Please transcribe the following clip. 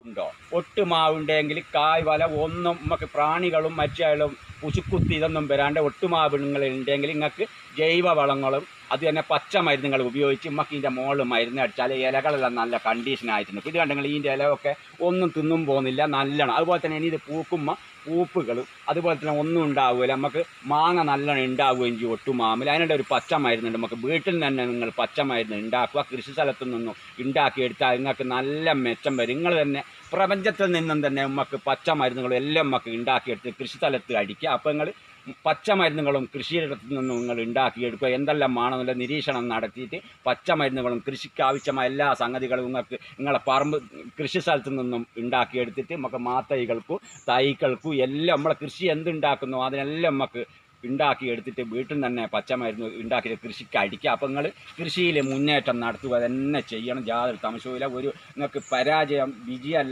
ഉണ്ടോ? ഒട്ടുമാവുണ്ടെങ്കിൽ കായ് വല ഒന്നും നമുക്ക് പ്രാണികളും മറ്റും പുശുക്കുത്തി ഇതൊന്നും വരാണ്ട് ഒട്ടുമാവുണ്ടെങ്കിൽ നിങ്ങൾക്ക് ജൈവ വളങ്ങളും അത് തന്നെ പച്ച മരുന്നുകൾ ഉപയോഗിച്ച് നമുക്ക് ഇതിൻ്റെ മുകളിൽ മരുന്ന് അടിച്ചാൽ ഇലകളെല്ലാം നല്ല കണ്ടീഷനായിട്ടുണ്ട്. ഇത് കണ്ടെങ്കിൽ ഇതിൻ്റെ ഇലയൊക്കെ ഒന്നും തിന്നും പോകുന്നില്ല, നല്ലോണം. അതുപോലെ തന്നെ ഇനി ഇത് പൂക്കുമ്പോൾ പൂപ്പുകളും അതുപോലെ തന്നെ ഒന്നും ഉണ്ടാവില്ല. നമുക്ക് മാങ്ങ നല്ലോണം ഉണ്ടാവുകയും ചെയ്യും ഒട്ടുമാവിൽ. അതിനുള്ള ഒരു പച്ച മരുന്നുണ്ട്. നമുക്ക് വീട്ടിൽ തന്നെ നിങ്ങൾ പച്ച മരുന്ന് ഉണ്ടാക്കുക, കൃഷി സ്ഥലത്തു നിന്നും ഉണ്ടാക്കിയെടുത്താൽ നിങ്ങൾക്ക് നല്ല മെച്ചം വരും. നിങ്ങൾ തന്നെ പ്രപഞ്ചത്തിൽ നിന്നും തന്നെ നമുക്ക് പച്ച മരുന്നുകളും എല്ലാം നമുക്ക് ഉണ്ടാക്കിയെടുത്ത് കൃഷി സ്ഥലത്ത് അടിക്കുക. അപ്പോൾ നിങ്ങൾ പച്ച മരുന്നുകളും കൃഷിയിടത്തു നിന്നും നിങ്ങൾ ഉണ്ടാക്കിയെടുക്കുക. എന്തെല്ലാം ആണെന്നുള്ള നിരീക്ഷണം നടത്തിയിട്ട് പച്ച മരുന്നുകളും കൃഷിക്ക് ആവശ്യമായ എല്ലാ സംഗതികളും നിങ്ങൾക്ക് നിങ്ങളെ പറമ്പ് കൃഷി സ്ഥലത്തു നിന്നും ഉണ്ടാക്കിയെടുത്തിട്ട് നമുക്ക് മാത്തൈകൾക്കും തൈകൾക്കും എല്ലാം നമ്മളെ കൃഷി എന്തുണ്ടാക്കുന്നോ അതിനെല്ലാം നമുക്ക് ഉണ്ടാക്കിയെടുത്തിട്ട് വീട്ടിൽ തന്നെ പച്ചമരുന്ന് ഉണ്ടാക്കിയിട്ട് കൃഷിക്ക് അടിക്കുക. അപ്പോൾ നിങ്ങൾ കൃഷിയിൽ മുന്നേറ്റം നടത്തുക തന്നെ ചെയ്യണം. യാതൊരു തമസവുമില്ല. നിങ്ങൾക്ക് പരാജയം വിജയമല്ല.